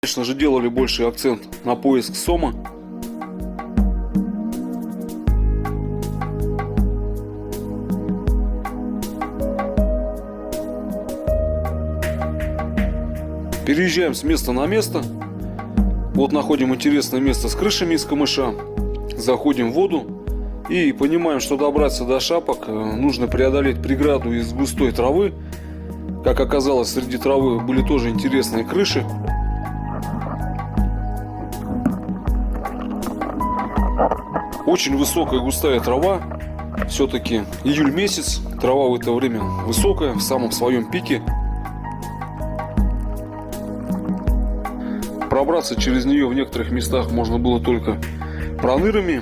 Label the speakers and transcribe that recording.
Speaker 1: Конечно же, делали больший акцент на поиск сома. Переезжаем с места на место. Вот находим интересное место с крышами из камыша. Заходим в воду и понимаем, что добраться до шапок нужно преодолеть преграду из густой травы. Как оказалось, среди травы были тоже интересные крыши. Очень высокая густая трава. Все-таки июль месяц. Трава в это время высокая, в самом своем пике. Пробраться через нее в некоторых местах можно было только пронырами.